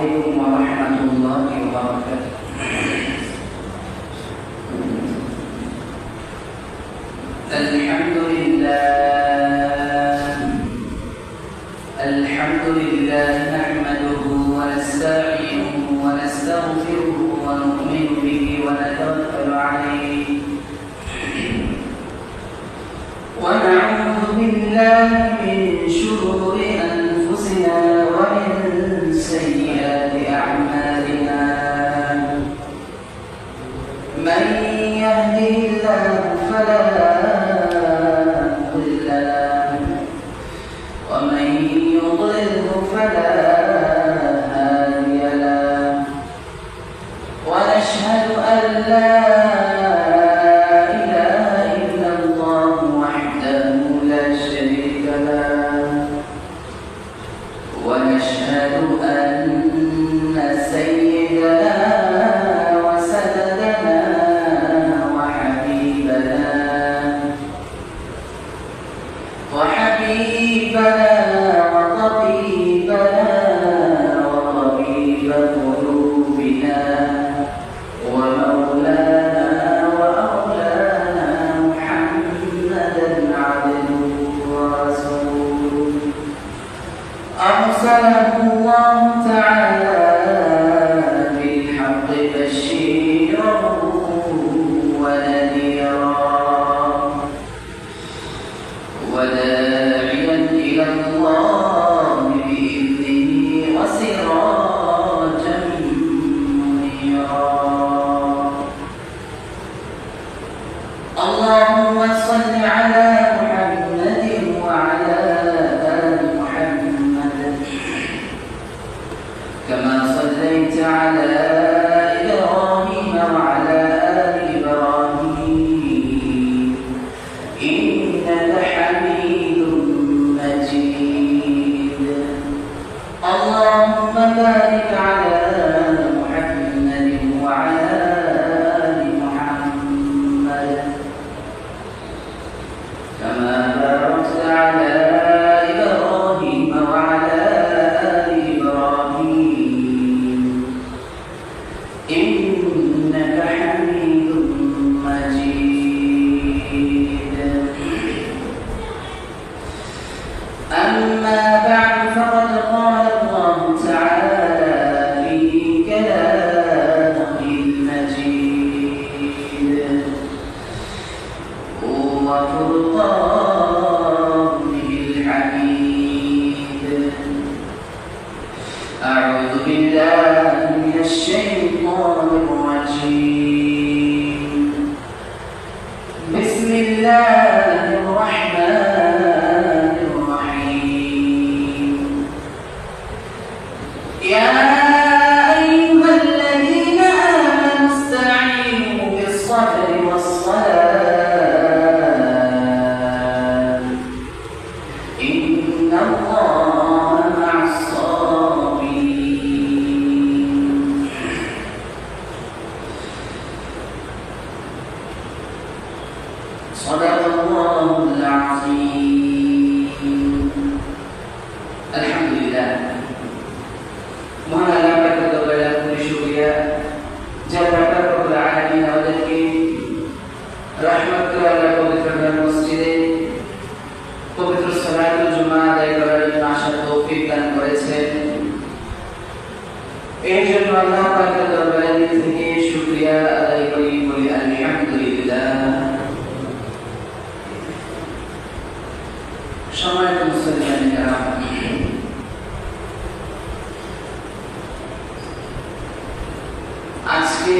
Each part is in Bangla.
عليكم ورحمة الله وبركاته. الحمد لله نحمده ونستعينه ونستغفره ونؤمن به ونتوكل عليه ونعوذ بالله من شرور أنفسنا ومن سيئات أعمالنا. من يهده الله فلا مضل له ومن يضلله فلا هادي له. ونشهد أن لا ونشهد أن سيدنا وسندنا وحبيبنا وطبيبنا وطبيب قلوبنا ومولانا وأولانا محمدا عبده ورسوله أرسله الله تعالى بالحق بشيرا ونذيرا وداعيا إلى الله بإذنه وسراجا منيرا. اللهم صل على محمد وعلى آل محمد كما صليت على إبراهيم وعلى آل إبراهيم إنك حميد مجيد. اللهم بارك على محمد وعلى آل محمد كما باركت على إبراهيم وعلى آل إبراهيم إنك حميد مجيد. أما بعد فقد قال الله تعالى في كلامه المجيد وفرقانه الحميد. أعوذ بالله من الشيطان الرجيم. بسم الله الرحمن الرحيم. يا أيها الذين آمنوا استعينوا بالصبر والصلاة إن الله مع الصابرين. صدق الله العظيم. الحمد لله. মহান আল্লাহ পাকের দরবারে লাখো শুকরিয়া যে আল্লাহ রব্বুল আলামিন আমাদেরকে রহমত করে আল্লাহ পবিত্র মসজিদে পবিত্র সালাতুল জুমা আদায় করার জন্য আসার তৌফিক দান করেছেন। এই জন্য আল্লাহ পাকের দরবারে দিল থেকে শুকরিয়া আদায় করি, বলি আলহামদুলিল্লাহ। সম্মানিত মুসলিম کرام, আজকে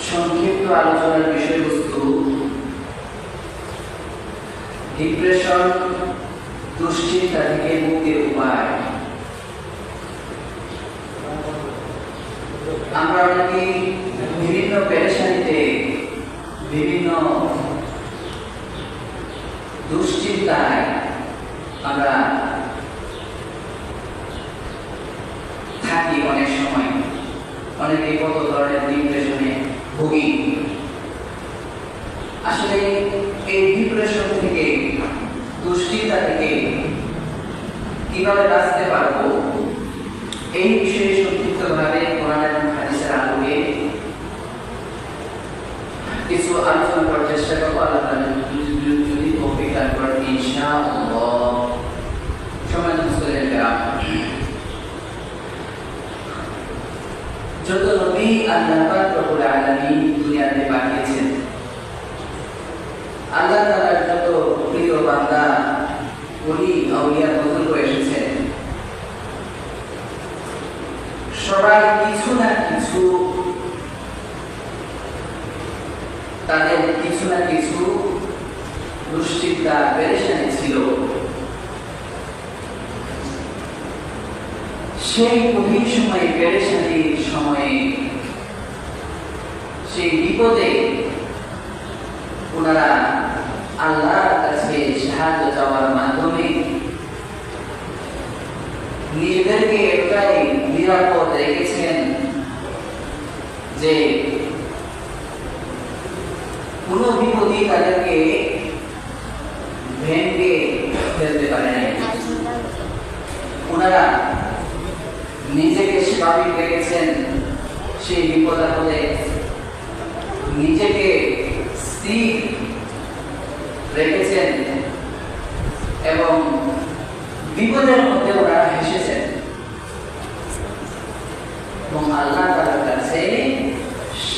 সংক্ষিপ্ত আলোচনার বিষয়বস্তু ডিপ্রেশন, দুশ্চিন্তা থেকে মুক্তির উপায়। আমরা অনেকেই বিভিন্ন পেরেশানিতে, বিভিন্ন দুশ্চিন্তায় আমরা থাকি। অনেক সময় অনেকে কত ধরনের ডিপ্রেশনে ভুগি। আসলে এই ডিপ্রেশন থেকে, দুশ্চিন্তা থেকে কিভাবে বাঁচতে পারবো এই বিষয়ে সংক্ষিপ্তভাবে কোরআন এবং হাদিসের আলোকে কিছু আলোচনা করার চেষ্টা করবো। আল্লাহ তাআলা যদি তৌফিক দান করেন ইনশাআল্লাহ। সম্মানিত মুসলিম কিরাম, যত নবী আল্লাহ পাক রব্বুল আলামিন দুনিয়াতে পাঠিয়েছেন, আল্লাহ তাআলার যত প্রিয় বান্দা ওলি আউলিয়া বুজুর্গ এসেছেন, সবাই কিছু না কিছু তাদের কিছু না কিছু দুশ্চিন্তা পেরেশানি ছিল। সেই কঠিন সময়ে, পেরেশানির সময়ে, সেই বিপদে ওনারা আল্লাহর কাছে সাহায্য চাওয়ার মাধ্যমে নিজেদেরকে এটাই নিরাপদ রেখেছেন যে কোনো বিপদই তাদেরকে ভেঙে ফেলতে পারে নাই। ওনারা নিজেকে স্বাভাবিক রেখেছেন, সেই বিপদ আপদে নিজেকে স্থির রেখেছেন এবং বিপদের মধ্যে ওনারা হেসেছেন এবং আল্লাহ তাআলার কাছে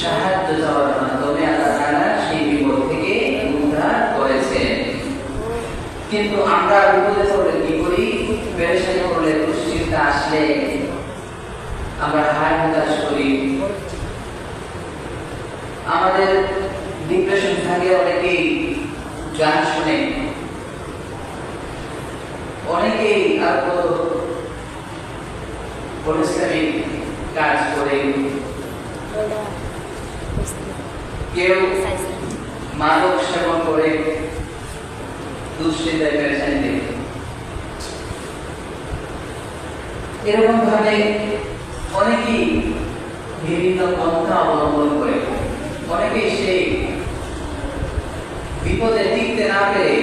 সাহায্য চাওয়ার মাধ্যমে আল্লাহ তাআলা সেই বিপদ থেকে উদ্ধার করেছেন। কিন্তু আমরা বিপদে পড়লে কি করি? পেরেশানি করলে, দুশ্চিন্তা আসলে আমরা হায় হতাশ করি। আমাদের ডিপ্রেশন থাকে, অনেকেই গান শুনে, অনেকেই আরো পরিশ্রমিক কাজ করে, কেউ মাদক সেবন করে দুশ্চিন্তায় পেরেশানিতে। এরকম ভাবে অনেকেই বিভিন্ন পন্থা অবলম্বন করে, অনেকেই সেই বিপদে টিকতে না পেরে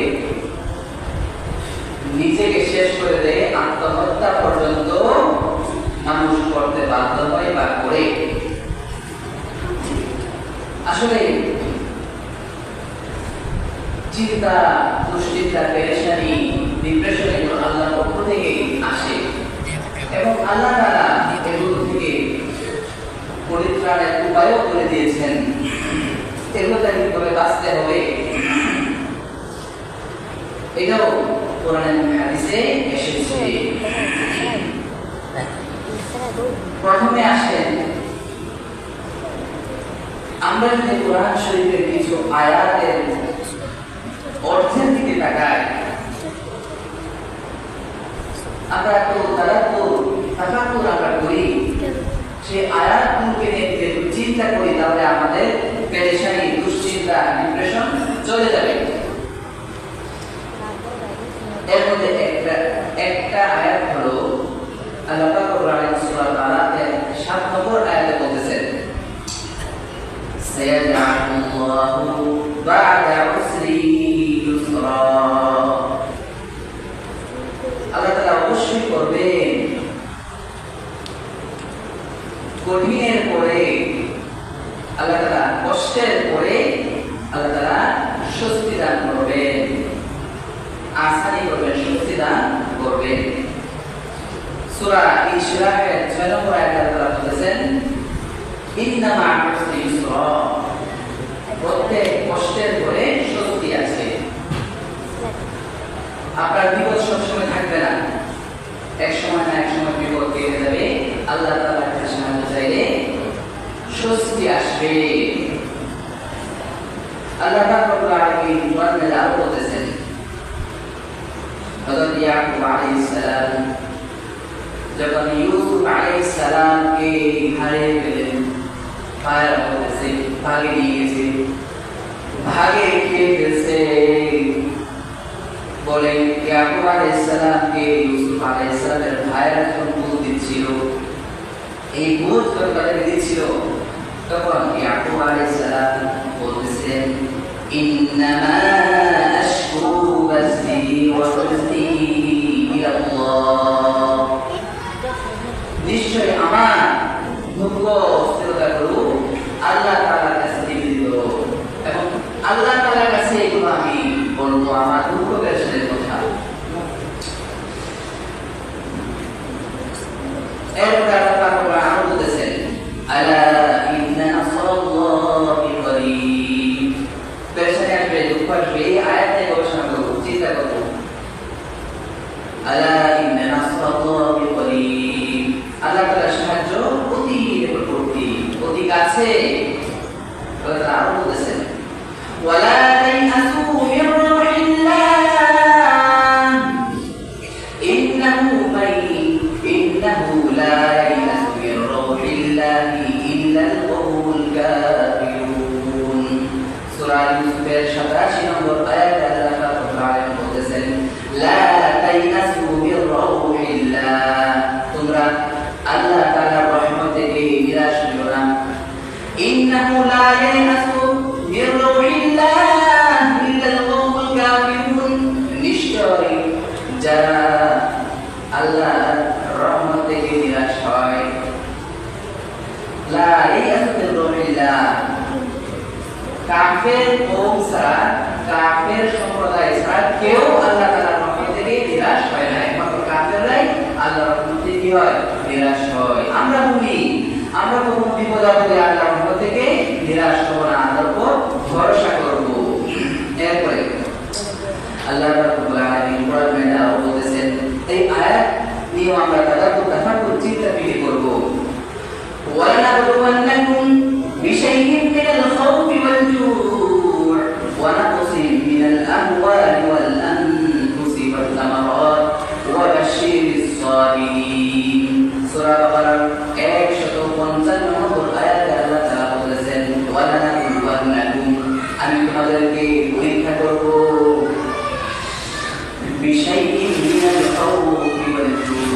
নিজেকে শেষ করে দেয়, আত্মহত্যা পর্যন্ত মানুষ করতে বাধ্য হয় বা করে। আসলে চিন্তা, দুশ্চিন্তা, পেরেশানি, ডিপ্রেশন এগুলো আল্লাহর পক্ষ থেকে আসে এবং আল্লাহ তাআলা এগুলো থেকে পরিত্রাণের উপায়ও করে দিয়েছেন। এগুলো কিভাবে বাঁচতে হবে এটাও কোরআন এবং হাদিসে এসেছে। প্রথমে আসেন, আমরা যদি কোরআন শরীফের কিছু আয়াতের অর্থের দিকে তাকাই, আমরা তো তাফাক্কুর আমরা করি, সেই আয়াতগুলোকে নিয়ে যদি চিন্তা করি, তাহলে আমাদের পেরেশানি, দুশ্চিন্তা, ডিপ্রেশন চলে যাবে। এর মধ্যে একটা আয়াত হলো আল্লাহ পাক কোরআনের সূরা তাআলাতে ৭ নম্বর আয়াতে বলতেছেন, সায়াজআলুল্লাহু বা'দা উসরি ইউসরা। আল্লাহ তাআলা অবশ্যই করবেন, কঠিনের পরে আল্লাহ তাআলা, কষ্টের পরে আল্লাহ তাআলা স্বস্তি দান করবেন, আসানি করবেন, স্বস্তি দান করবেন। সূরা ইশরাকের ৬ নম্বর আয়াতে আল্লাহ বলেছেন, ইন্না মা'আল উসরি ইউসরা, প্রত্যেক কষ্টের পরে স্বস্তি আছে। আপনার বিপদ সবসময় থাকবে না, এক সময় না এক সময় বিপদ কেটে যাবে। আল্লাহ তাআলার কাছে সাহায্য চাইলে স্বস্তি আসবে। আল্লাহ পাক রব্বুল আলামিন কোরআনে আরো বলেছেন, হযরত ইয়াকুব আলাইহিস সালাম যখন ইউসুফ আলাইহিস সালামকে হারিয়ে ফেলেন, ফায়ার হয়েছে, ভাগে নিয়ে গেছে, ভাগে খেয়ে ফেলছে, বলে ইয়াকুব আলাইহিস সালামকে ইউসুফ আলাইহিস সালামের ভাইয়েরা যখন বুঝ দিচ্ছিল, এই বুঝ তাদের দিচ্ছিল, তখন ইয়াকুব আলাইহিস সালাম বলতেছেন, ইন্নামা আশকু বাসি ওয়া হুজনি ইলাল্লাহ। এরপরে আল্লাহ পাক আরো বলতেছেন আলা ইন্না নাসরাল্লাহি করিব। পেরেশানি আসবে, দুঃখ আসবে, এই আয়াত নিয়ে গবেষণা করব, চিন্তা করব। আলা ইন্না নাসরাল্লাহি করিব, আল্লাহ তাআলার সাহায্য অতি নিকটবর্তী, অতি কাছে। আল্লাহ আরো বলতেছেন ওয়ালা তাইআসু মির রাহিল্লাহ ইন্নাহু লা ইয়াইআসু মির রাহিল্লাহি ইল্লাল কওমুল কাফিরুন। সূরা ইউসুফের 87 নম্বর আয়াতে আল্লাহ রাব্বুল আলামিন বলতেছেন লা তাইআসু মির রাহিল্লাহ, তোমরা আল্লাহ তাআলার রহমত থেকে নিরাশ হইও না। ইন্নাহু লা ইয়াইআসু মির রাহিল্লাহ ইল্লাল কওমুল কাফিরুন, নিশ্চয় যারা আল্লাহর রহমত থেকে নিরাশ হয়, লা ইয়াইআসু মির রাহিল্লাহ, কাফের কওম ছাড়া, কাফের সম্প্রদায় ছাড়া কেউ আল্লাহ তাআলার রহমত থেকে নিরাশ হয় না। একমাত্র কাফেররাই আল্লাহর রহমত থেকে কি হয়? নিরাশ হয়। আমরা বলি আমরা কোনো বিপদ আপদে আল্লাহর রহমত থেকে নিরাশ হব না, আল্লাহর উপর ভরসা করব। এরপরে আল্লাহ রাব্বুল আলামিন কোরআনে আরো বলতেছেন, এই আয়াত নিয়ে আমরা তাফাক্কুর চিন্তা ফিরে করব। ওয়ালানাবলুওয়ান্নাকুম বিশাইইন মিনাল খাউফি ওয়াল জু'i ওয়া নাকসিন মিনাল আমওয়ালি ওয়াল আনফুসি ওয়াস সামারাত ওয়া বাশশিরিস সাবিরিন। সূরা বাকারা 155 নম্বর আয়াতে আল্লাহ তাআলা বলেছেন ওয়ালানাবলুওয়ান্নাকুম, আমি তোমাদেরকে পরীক্ষা করব, বিশাইইন মিনাল খাউফি ওয়াল জু'i,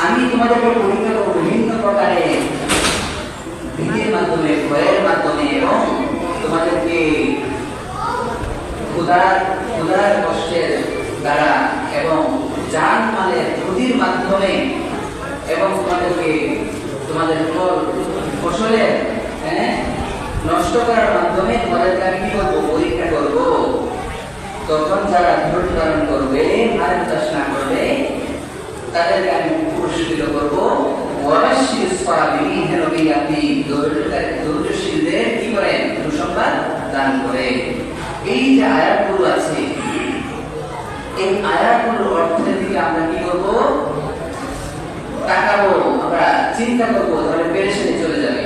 আমি তোমাদেরকে পরীক্ষা করব বিভিন্ন প্রকারে, ভীতির মাধ্যমে, ভয়ের মাধ্যমে, এবং তোমাদেরকে ক্ষুধার কষ্টের দ্বারা এবং জান মালের ক্ষতির মাধ্যমে, এবং তোমাদের ফসলের নষ্ট করার মাধ্যমে তোমাদেরকে আমি কি করবো? পরীক্ষা করব। তখন যারা ধৈর্য ধারণ করবে, আর চাষ না করবে, তাদেরকে আমি পুরস্কৃত করব। ওয়াবাশশিরিস সাবিরিন, নবী আপনি ধৈর্যশীলদের কি করেন? সুসংবাদ দান করেন। এই যে আয়াতগুলো আছে, এই আয়াতগুলোর অর্থের দিকে আমরা কি করব? তাকাবো, আমরা চিন্তা করবো, তাহলে পেরেশানি চলে যাবে।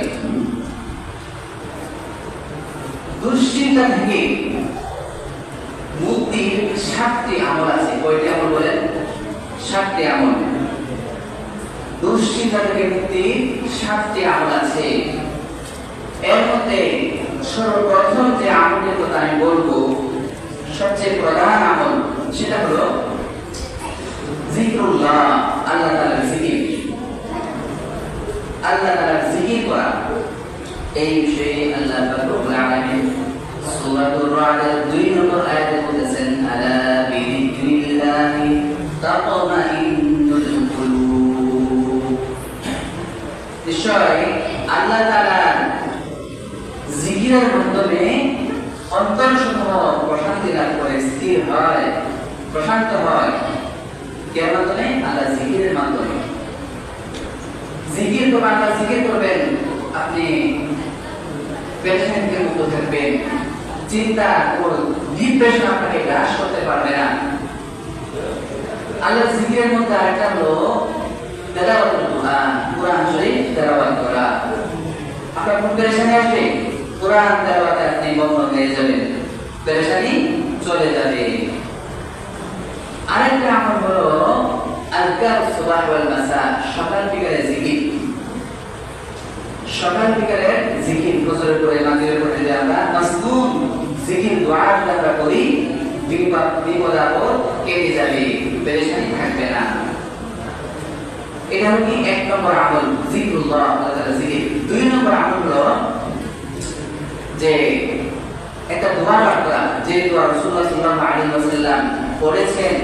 দুশ্চিন্তা থেকে মুক্তির 7টি আমল আছে। কয়টি আমল বলেন? 7টি আমল। দুশ্চিন্তা থেকে মুক্তির 7টি আমল আছে। এর মধ্যে সর্বপ্রথম যে আমলের কথা আমি বলবো, সবচেয়ে প্রধান আমল, সেটা হলো জিকরুল্লাহ, আল্লাহ তাআলার জিকির। আল্লাহ তাআলার জিকির করা, এই বিষয়ে আল্লাহ রাব্বুল আলামিন সূরাতুর রা'দের 2 নম্বর আয়াতে বলেছেন আলা বিযিকরিল্লাহি তাতমাইন্নুল কুলুব। নিশ্চয় আল্লাহ তাআলার জিকিরের মাধ্যমে অন্তরসমূহ প্রশান্তি লাভ করে, স্থির হয়, প্রশান্ত হয়। এর মাধ্যমে? আল্লাহ জিকিরের মাধ্যমে। জিকির তো আল্লাহ জিকির করবেন, আপনি পেরেশানি থেকে মুক্ত থাকবেন, চিন্তা ও ডিপ্রেশন আপনাকে গ্রাস করতে পারবে না। আল্লাহ জিকিরের মধ্যে আরেকটা হলো তেলাওয়াতুল কুরআন, কুরআন শরীফ তেলাওয়াত করা। আপনার কোন পেরেশানি আসবে? কুরআন তেলাওয়াতে আপনি মগ্ন হয়ে যাবেন, পেরেশানি চলে যাবে। আরেকটা আমল হলো আযকার সুবহ ওয়াল মাসা, সকাল বিকালে জিকির। সকাল বিকালের জিকির, ফজরের পরে, মাগরিবের পরে যে আমরা মাসনুন জিকির দোয়া আমরা করি, বিপদ আপদ কেটে যাবে, পেরেশানি থাকবে না। এটা হলো কি 1 নম্বর আমল, জিকরুল্লাহ, আল্লাহ তাআলার জিকির। 2 নম্বর আমল হলো যে একটা দোয়া পাঠ করা, যে দোয়া রাসূলুল্লাহ সাল্লাল্লাহু আলাইহি ওয়াসাল্লাম পড়েছেন